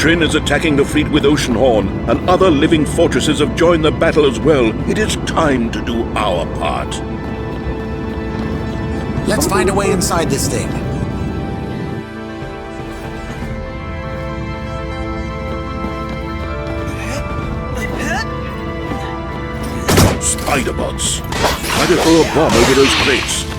Trin is attacking the fleet with Oceanhorn, and other living fortresses have joined the battle as well. It is time to do our part. Let's find a way inside this thing. Spider-bots. Try to throw a bomb over those crates.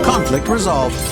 Conflict resolved.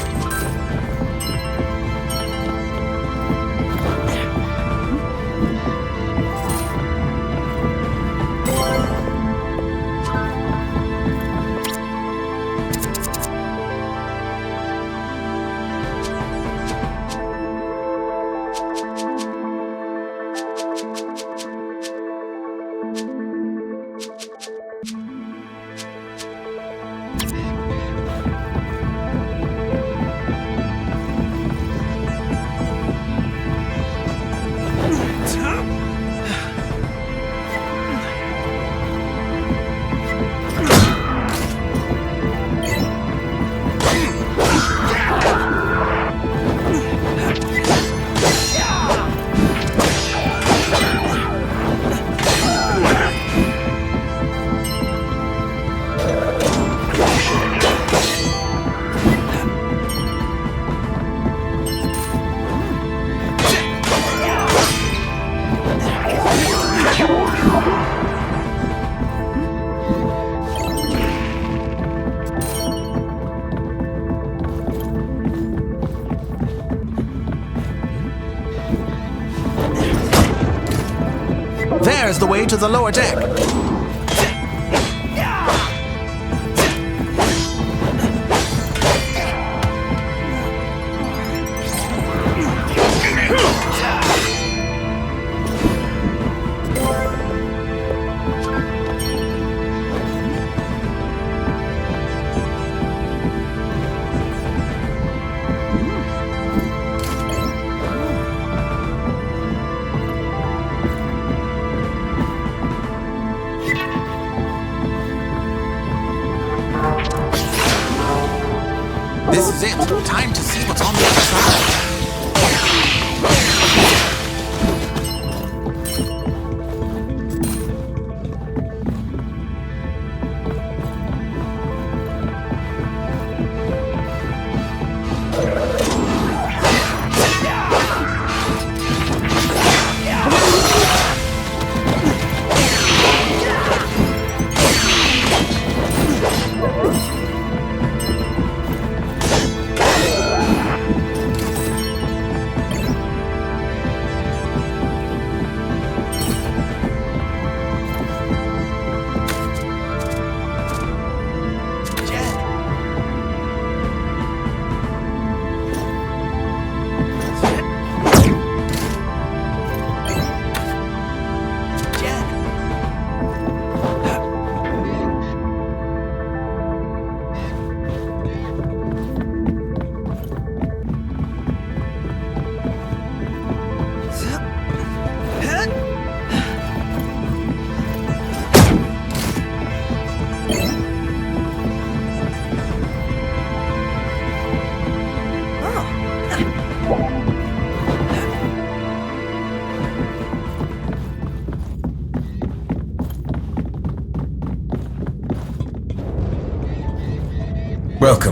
There's the way to the lower deck.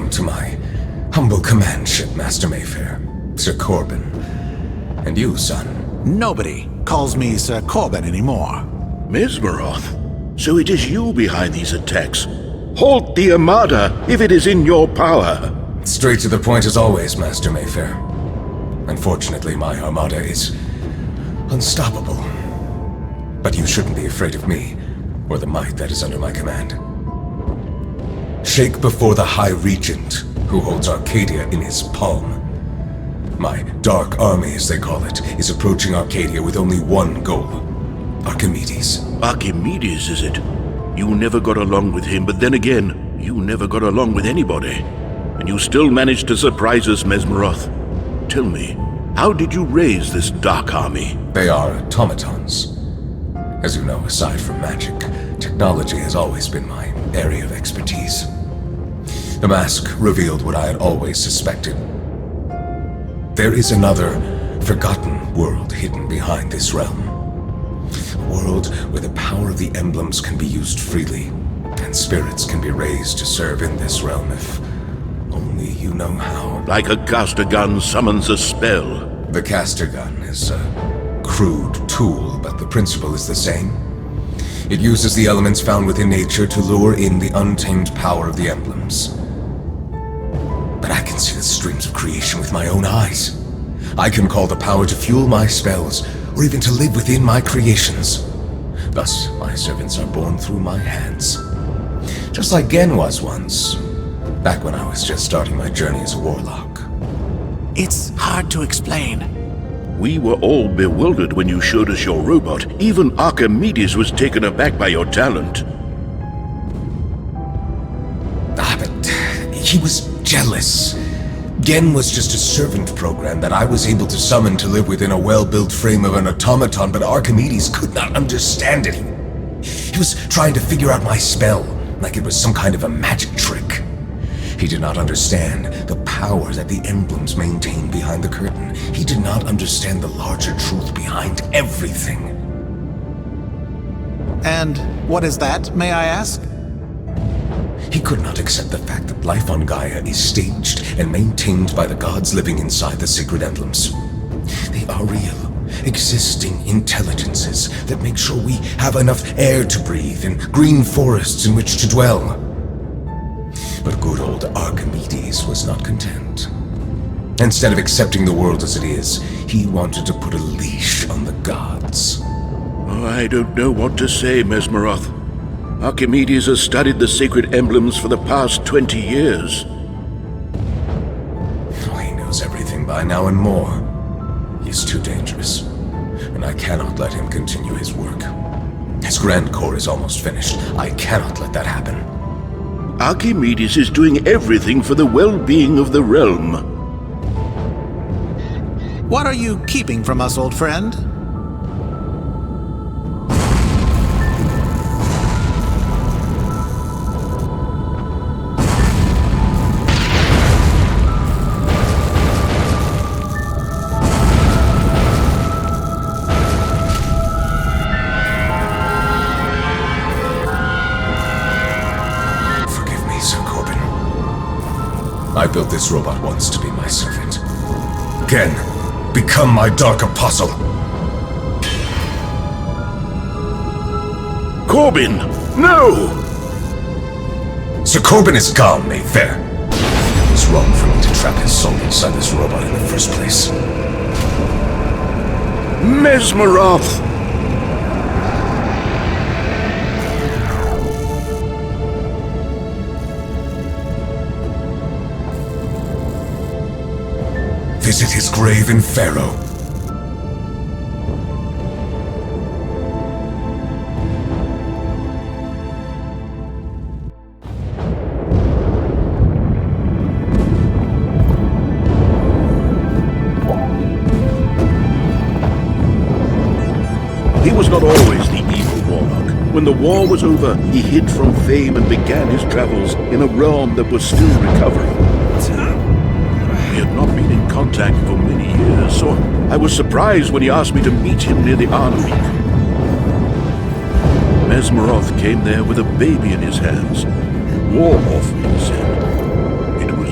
Welcome to my humble command ship, Master Mayfair, Sir Corbin. And you, son. Nobody calls me Sir Corbin anymore. Mesmeroth, so it is you behind these attacks. Halt the Armada if it is in your power. Straight to the point as always, Master Mayfair. Unfortunately, my Armada is unstoppable. But you shouldn't be afraid of me, or the might that is under my command. Shake before the High Regent, who holds Arcadia in his palm. My Dark Army, as they call it, is approaching Arcadia with only one goal. Archimedes. Archimedes, is it? You never got along with him, but then again, you never got along with anybody. And you still managed to surprise us, Mesmeroth. Tell me, how did you raise this Dark Army? They are automatons. As you know, aside from magic, technology has always been my area of expertise. The mask revealed what I had always suspected. There is another, forgotten world hidden behind this realm. A world where the power of the emblems can be used freely, and spirits can be raised to serve in this realm if only you know how. Like a caster gun summons a spell. The caster gun is a crude tool, but the principle is the same. It uses the elements found within nature to lure in the untamed power of the emblems. But I can see the streams of creation with my own eyes. I can call the power to fuel my spells, or even to live within my creations. Thus, my servants are born through my hands. Just like Gen was once, back when I was just starting my journey as a warlock. It's hard to explain. We were all bewildered when you showed us your robot. Even Archimedes was taken aback by your talent. But he was jealous. Gen was just a servant program that I was able to summon to live within a well-built frame of an automaton, but Archimedes could not understand it. He was trying to figure out my spell, like it was some kind of a magic trick. He did not understand the power that the emblems maintain behind the curtain. He did not understand the larger truth behind everything. And what is that, may I ask? He could not accept the fact that life on Gaia is staged and maintained by the gods living inside the sacred emblems. They are real, existing intelligences that make sure we have enough air to breathe and green forests in which to dwell. But good old Archimedes was not content. Instead of accepting the world as it is, he wanted to put a leash on the gods. Oh, I don't know what to say, Mesmeroth. Archimedes has studied the sacred emblems for the past 20 years. Oh, he knows everything by now and more. He's too dangerous, and I cannot let him continue his work. His grand core is almost finished. I cannot let that happen. Archimedes is doing everything for the well-being of the realm. What are you keeping from us, old friend? I built this robot once to be my servant. Gen, become my dark apostle! Corbin, no! Sir Corbin is gone, Mayfair. It was wrong for me to trap his soul inside this robot in the first place. Mesmeroth! Visit his grave in Pharaoh. He was not always the evil warlock. When the war was over, he hid from fame and began his travels in a realm that was still recovering. We had not been in contact for many years, so I was surprised when he asked me to meet him near the army. Mesmeroth came there with a baby in his hands. War orphan, he said. It was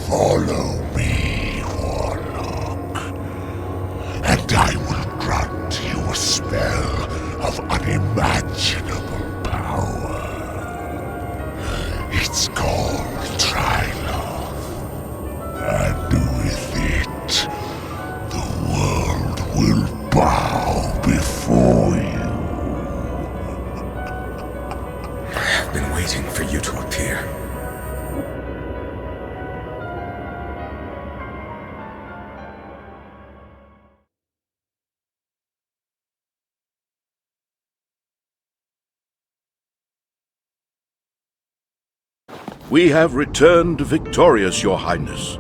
Follow me, Warlock, and I will grant you a spell of unimaginable power. It's called Trilove, and with it, the world will bow before you. I've been waiting for you to appear. We have returned victorious, Your Highness.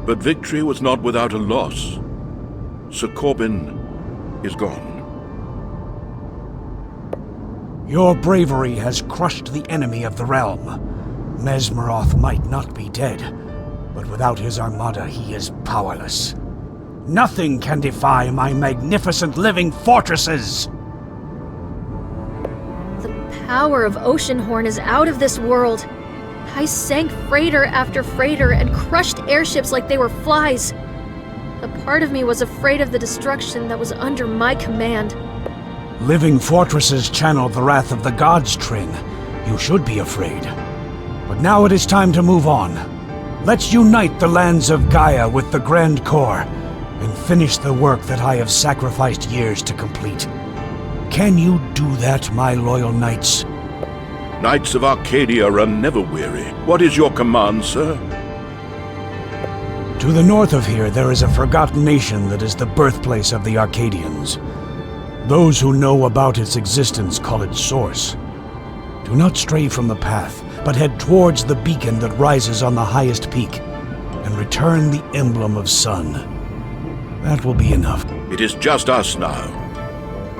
But victory was not without a loss. Sir Corbin is gone. Your bravery has crushed the enemy of the realm. Mesmeroth might not be dead, but without his armada he is powerless. Nothing can defy my magnificent living fortresses! The power of Oceanhorn is out of this world. I sank freighter after freighter and crushed airships like they were flies. A part of me was afraid of the destruction that was under my command. Living fortresses channel the wrath of the gods, Trin. You should be afraid. But now it is time to move on. Let's unite the lands of Gaia with the Grand Core and finish the work that I have sacrificed years to complete. Can you do that, my loyal knights? Knights of Arcadia are never weary. What is your command, sir? To the north of here, there is a forgotten nation that is the birthplace of the Arcadians. Those who know about its existence call it Source. Do not stray from the path, but head towards the beacon that rises on the highest peak, and return the Emblem of Sun. That will be enough. It is just us now.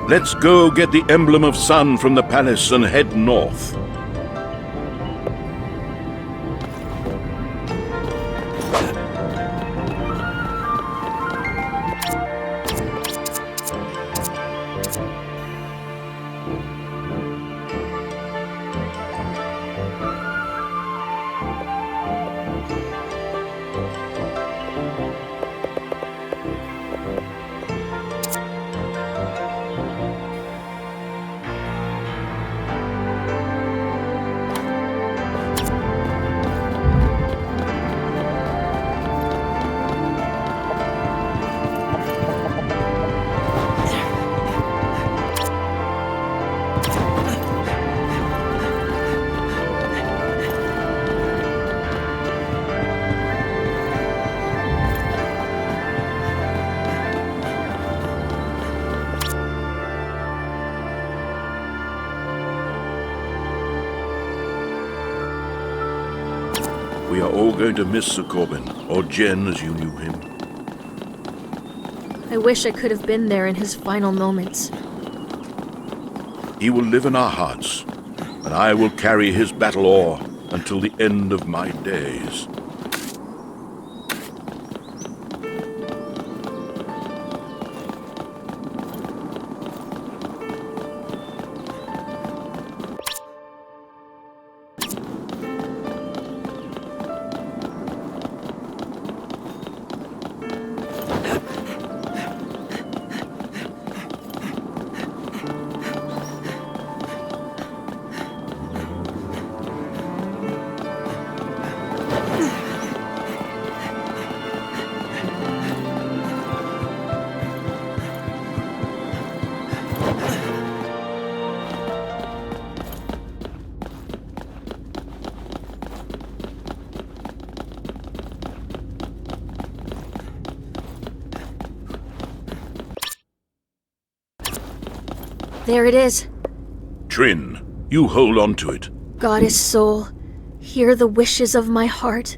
Let's go get the Emblem of Sun from the palace and head north. We are all going to miss Sir Corbin, or Gen as you knew him. I wish I could have been there in his final moments. He will live in our hearts, and I will carry his battle oar until the end of my days. There it is. Trin, you hold on to it. Goddess soul, hear the wishes of my heart.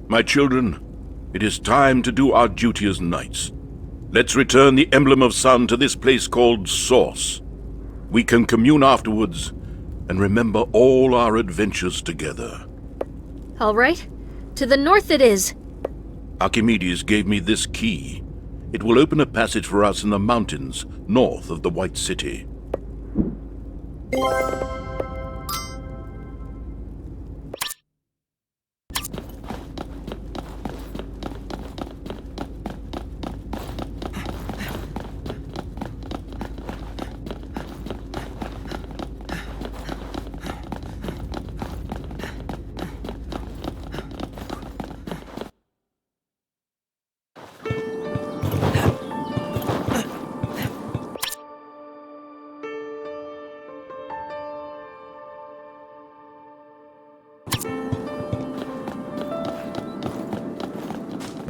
My children, it is time to do our duty as knights. Let's return the Emblem of Sun to this place called Source. We can commune afterwards and remember all our adventures together. All right, to the north it is. Archimedes gave me this key. It will open a passage for us in the mountains north of the White City.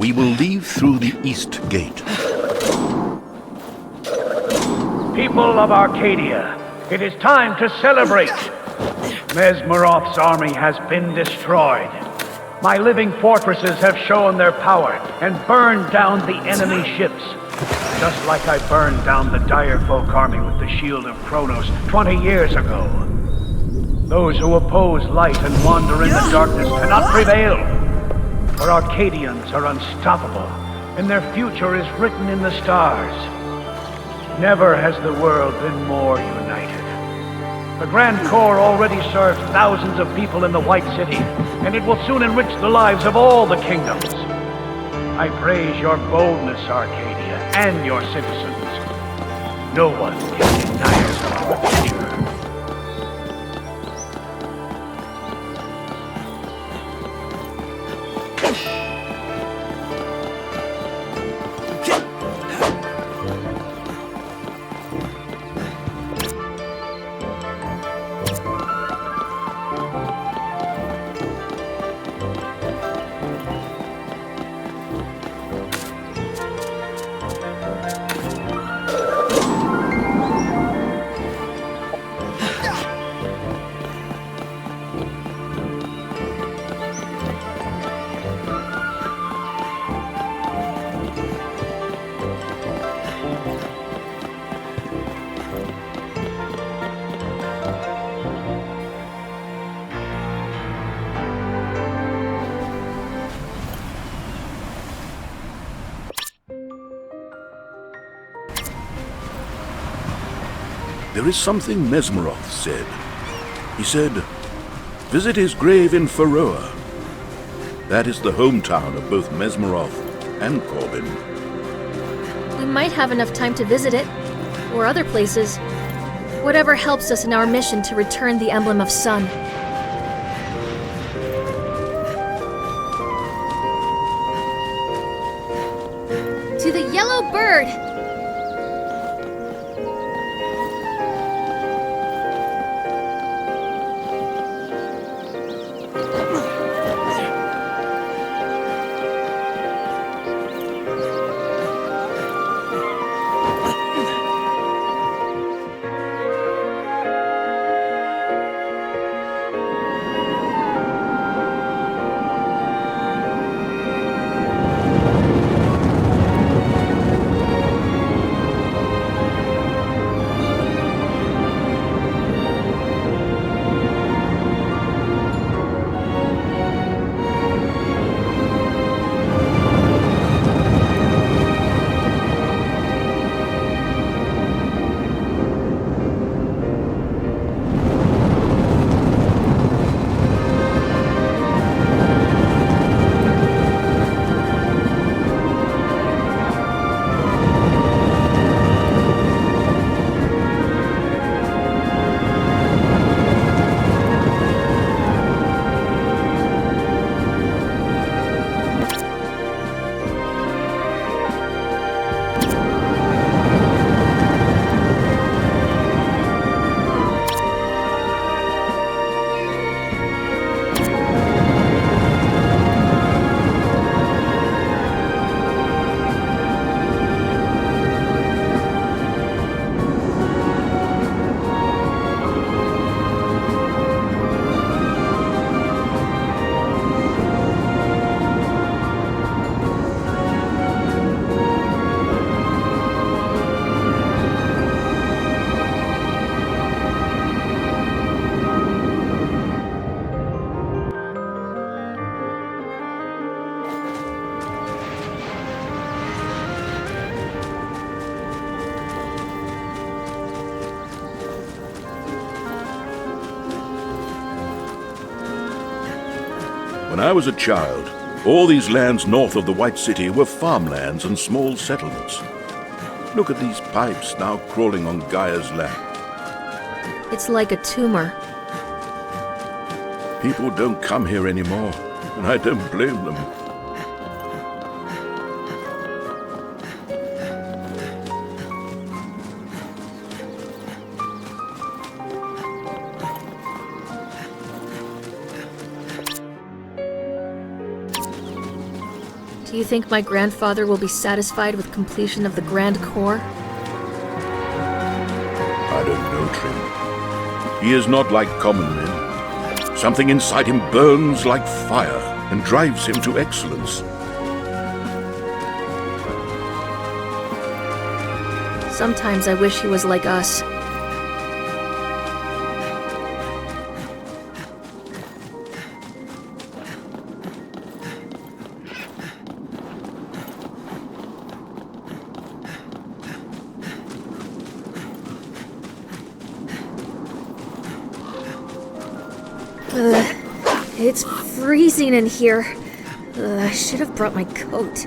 We will leave through the east gate. People of Arcadia, it is time to celebrate. Mesmeroth's army has been destroyed. My living fortresses have shown their power and burned down the enemy ships. Just like I burned down the dire folk army with the shield of Kronos 20 years ago. Those who oppose light and wander in the darkness cannot prevail. For Arcadians are unstoppable, and their future is written in the stars. Never has the world been more united. The Grand Corps already serves thousands of people in the White City, and it will soon enrich the lives of all the kingdoms. I praise your boldness, Arcadia, and your citizens. No one can deny us our future. There is something Mesmeroth said. He said, visit his grave in Faroa. That is the hometown of both Mesmeroth and Corbin. We might have enough time to visit it, or other places. Whatever helps us in our mission to return the Emblem of Sun. To the Yellow Bird! When I was a child, all these lands north of the White City were farmlands and small settlements. Look at these pipes now crawling on Gaia's lap. It's like a tumor. People don't come here anymore, and I don't blame them. Do you think my grandfather will be satisfied with completion of the Grand Core? I don't know, Trim. He is not like common men. Something inside him burns like fire and drives him to excellence. Sometimes I wish he was like us. It's freezing in here. I should have brought my coat.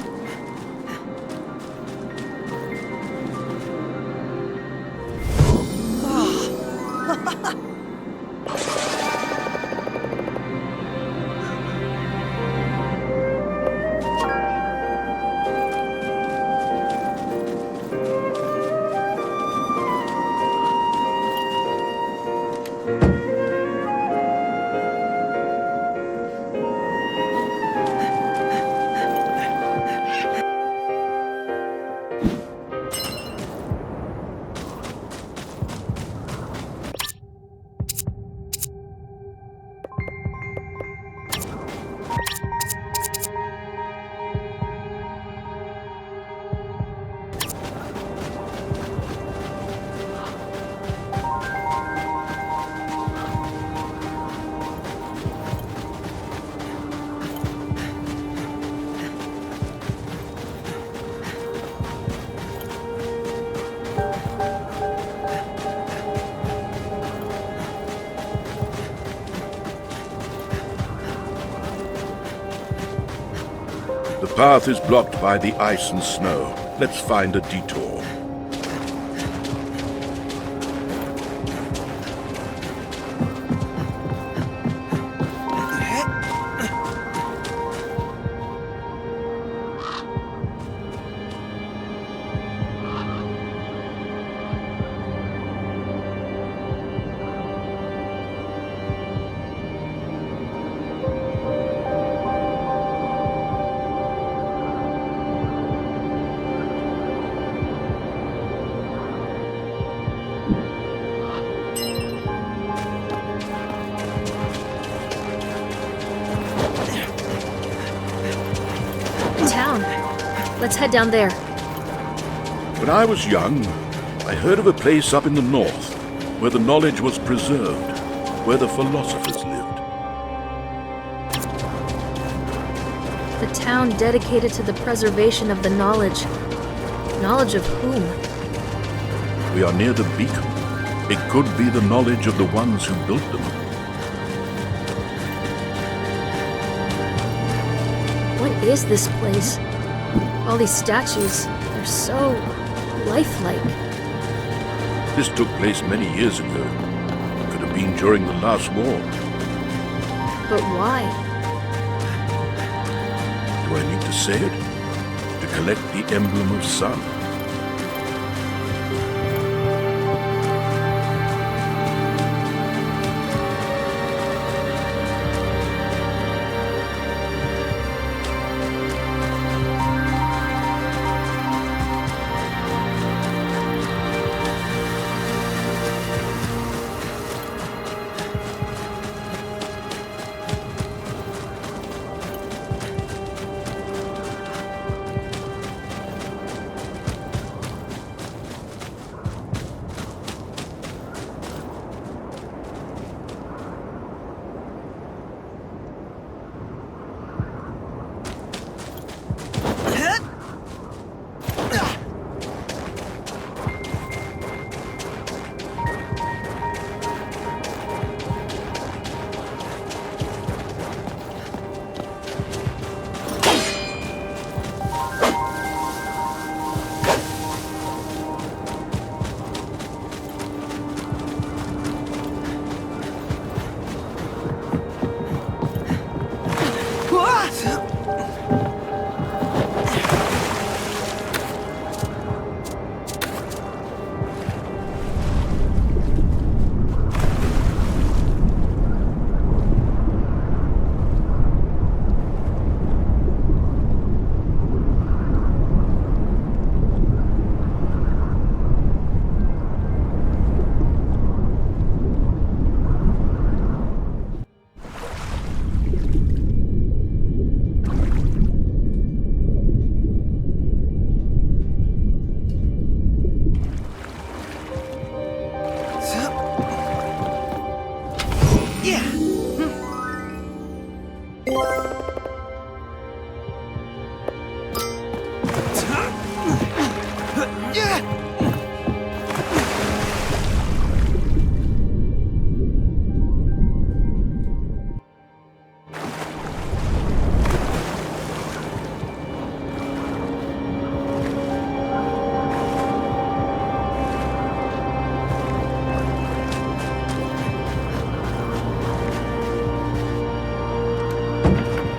The path is blocked by the ice and snow. Let's find a detour. Let's head down there. When I was young, I heard of a place up in the north where the knowledge was preserved, where the philosophers lived. The town dedicated to the preservation of the knowledge. Knowledge of whom? We are near the beacon. It could be the knowledge of the ones who built them. What is this place? All these statues, they're so lifelike. This took place many years ago. Could have been during the last war. But why? Do I need to say it? To collect the Emblem of Sun.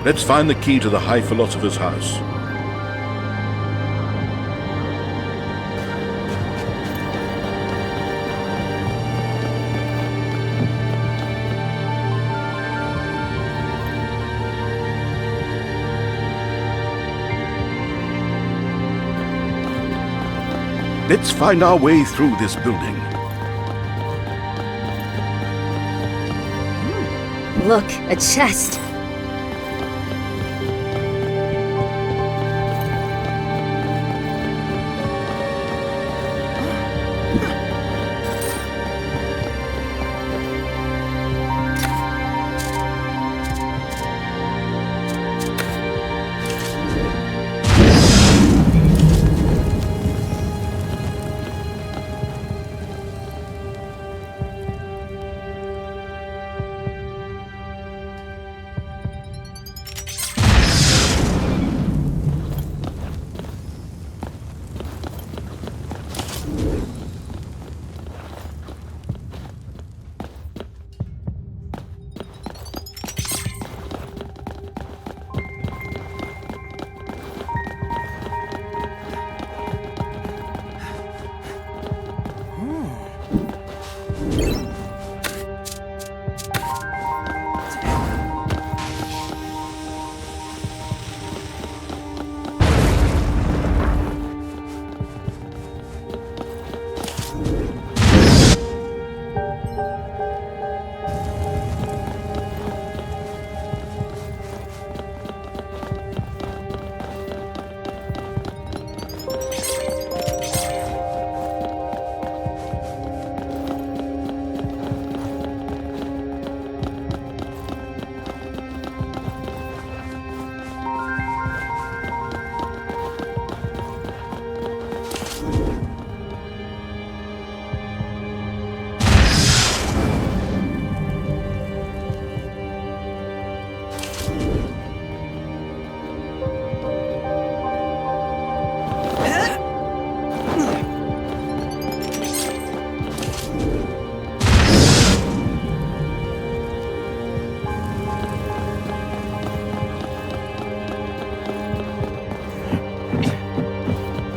Let's find the key to the High Philosopher's house. Let's find our way through this building. Look, a chest.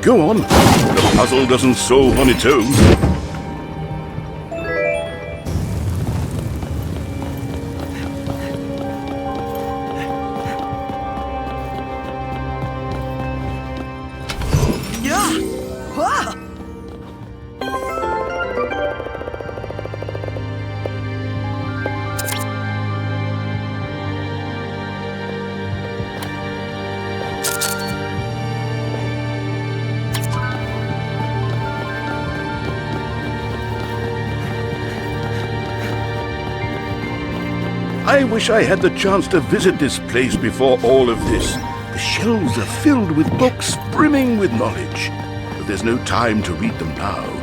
Go on. The puzzle doesn't solve on its own. I wish I had the chance to visit this place before all of this. The shelves are filled with books brimming with knowledge, but there's no time to read them now.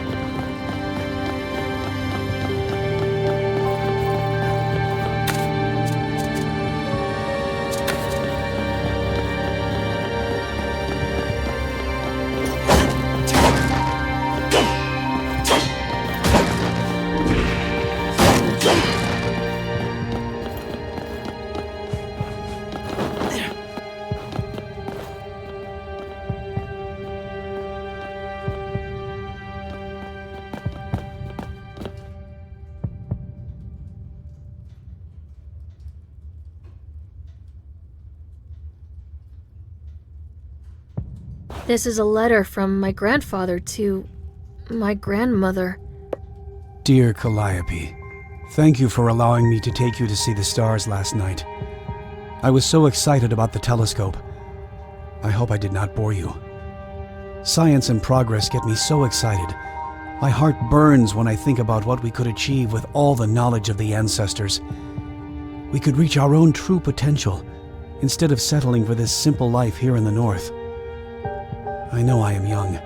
This is a letter from my grandfather to my grandmother. Dear Calliope, thank you for allowing me to take you to see the stars last night. I was so excited about the telescope. I hope I did not bore you. Science and progress get me so excited. My heart burns when I think about what we could achieve with all the knowledge of the ancestors. We could reach our own true potential, instead of settling for this simple life here in the North. I know I am young,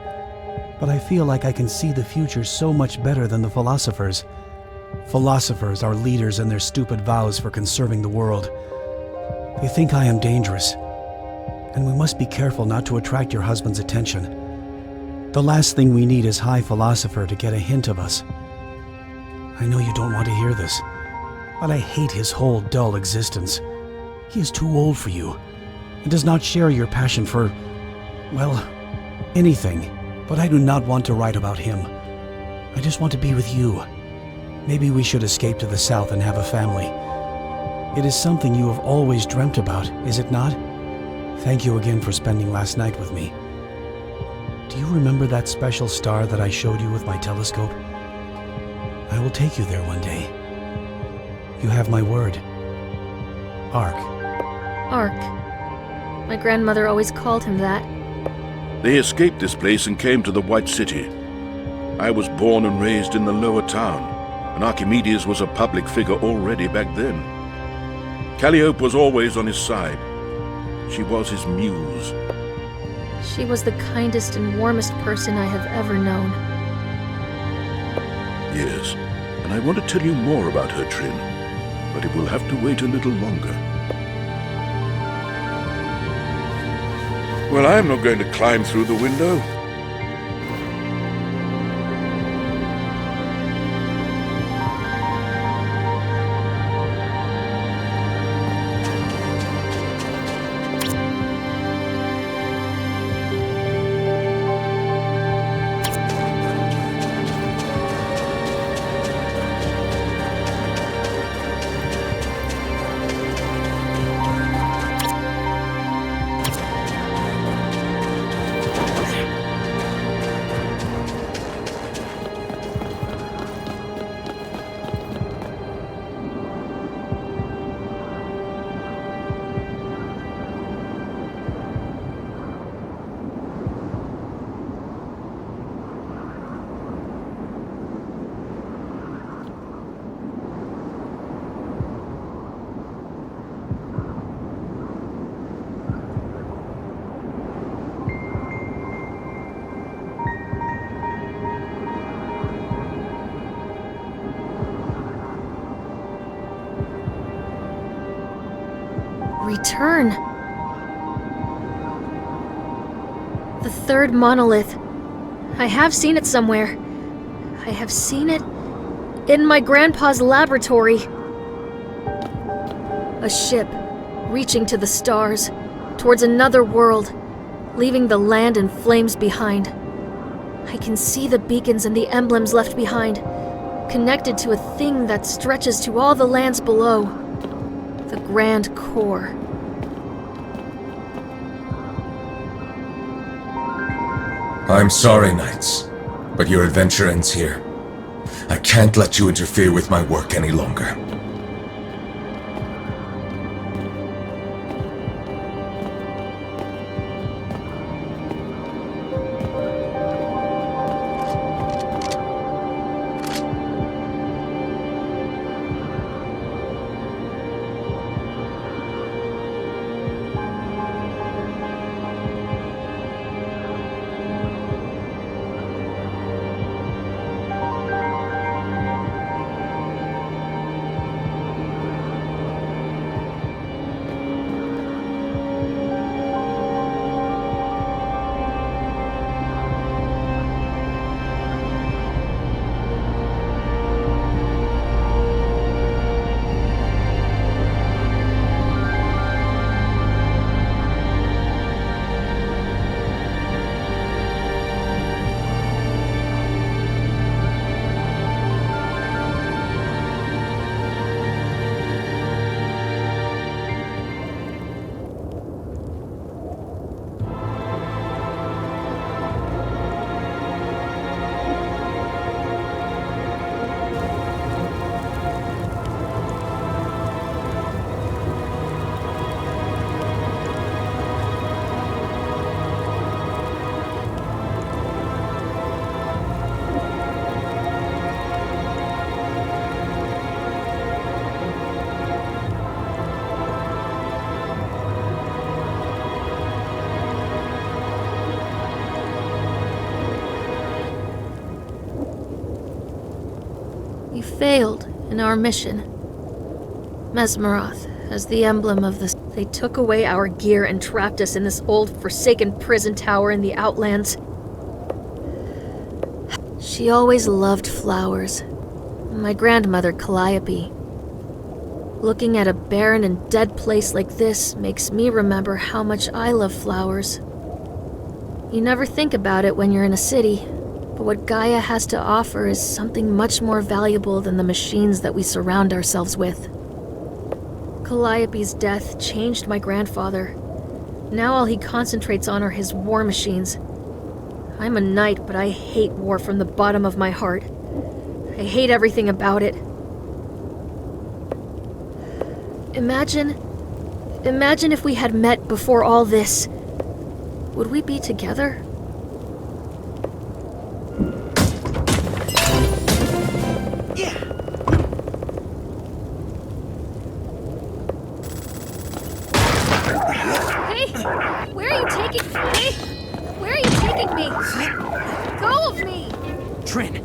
but I feel like I can see the future so much better than the philosophers. Philosophers are leaders in their stupid vows for conserving the world. They think I am dangerous, and we must be careful not to attract your husband's attention. The last thing we need is High Philosopher to get a hint of us. I know you don't want to hear this, but I hate his whole dull existence. He is too old for you, and does not share your passion for, well, anything. But I do not want to write about him. I just want to be with you. Maybe we should escape to the south and have a family. It is something you have always dreamt about, is it not? Thank you again for spending last night with me. Do you remember that special star that I showed you with my telescope? I will take you there one day. You have my word. Ark. Ark. My grandmother always called him that. They escaped this place and came to the White City. I was born and raised in the lower town, and Archimedes was a public figure already back then. Calliope was always on his side. She was his muse. She was the kindest and warmest person I have ever known. Yes, and I want to tell you more about her, Trin, but it will have to wait a little longer. Well, I'm not going to climb through the window. Return. The third monolith. I have seen it somewhere. I have seen it in my grandpa's laboratory. A ship reaching to the stars, towards another world, leaving the land in flames behind. I can see the beacons and the emblems left behind, connected to a thing that stretches to all the lands below. The Grand Core. I'm sorry, Knights, but your adventure ends here. I can't let you interfere with my work any longer. Failed in our mission. Mesmeroth, as the emblem of this, they took away our gear and trapped us in this old, forsaken prison tower in the Outlands. She always loved flowers. My grandmother, Calliope. Looking at a barren and dead place like this makes me remember how much I love flowers. You never think about it when you're in a city, but what Gaia has to offer is something much more valuable than the machines that we surround ourselves with. Calliope's death changed my grandfather. Now all he concentrates on are his war machines. I'm a knight, but I hate war from the bottom of my heart. I hate everything about it. Imagine if we had met before all this. Would we be together? Hey, where are you taking me? Where are you taking me? Let go of me! Trin!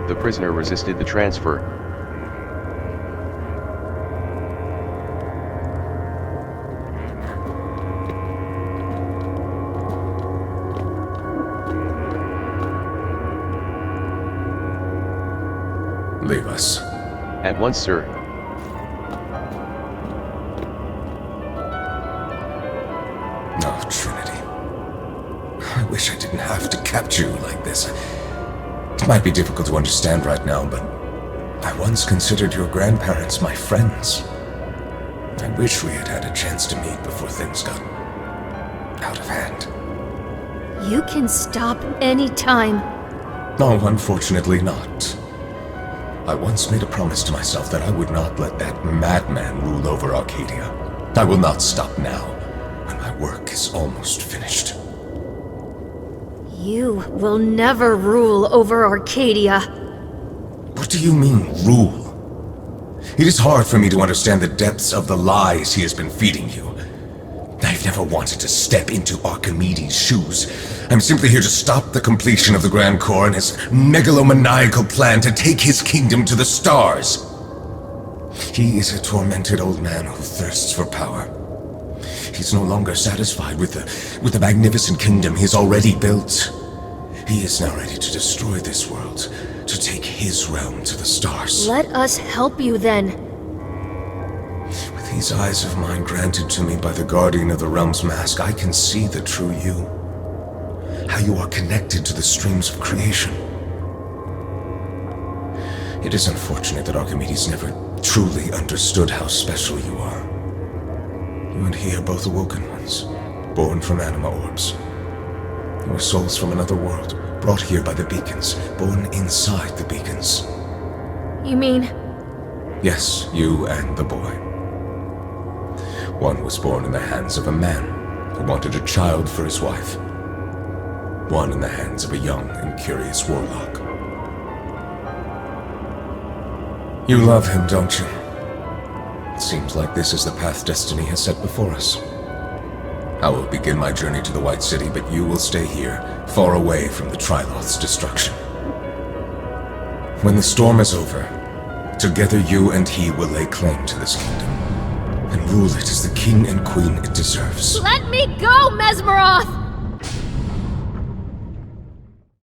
The prisoner resisted the transfer. Leave us. At once, sir. Oh, Trinity. I wish I didn't have to capture you like this. It might be difficult to understand right now, but I once considered your grandparents my friends. I wish we had had a chance to meet before things got out of hand. You can stop any time. No, unfortunately not. I once made a promise to myself that I would not let that madman rule over Arcadia. I will not stop now, when my work is almost finished. You will never rule over Arcadia. What do you mean, rule? It is hard for me to understand the depths of the lies he has been feeding you. I've never wanted to step into Archimedes' shoes. I'm simply here to stop the completion of the Grand Core and his megalomaniacal plan to take his kingdom to the stars. He is a tormented old man who thirsts for power. He's no longer satisfied with the magnificent kingdom he's already built. He is now ready to destroy this world, to take his realm to the stars. Let us help you then. With these eyes of mine granted to me by the guardian of the realm's mask, I can see the true you. How you are connected to the streams of creation. It is unfortunate that Archimedes never truly understood how special you are. You and he are both awoken ones, born from anima orbs. You are souls from another world, brought here by the beacons, born inside the beacons. You mean? Yes, you and the boy. One was born in the hands of a man who wanted a child for his wife. One in the hands of a young and curious warlock. You love him, don't you? It seems like this is the path destiny has set before us. I will begin my journey to the White City, but you will stay here, far away from the Triloth's destruction. When the storm is over, together you and he will lay claim to this kingdom, and rule it as the king and queen it deserves. Let me go, Mesmeroth!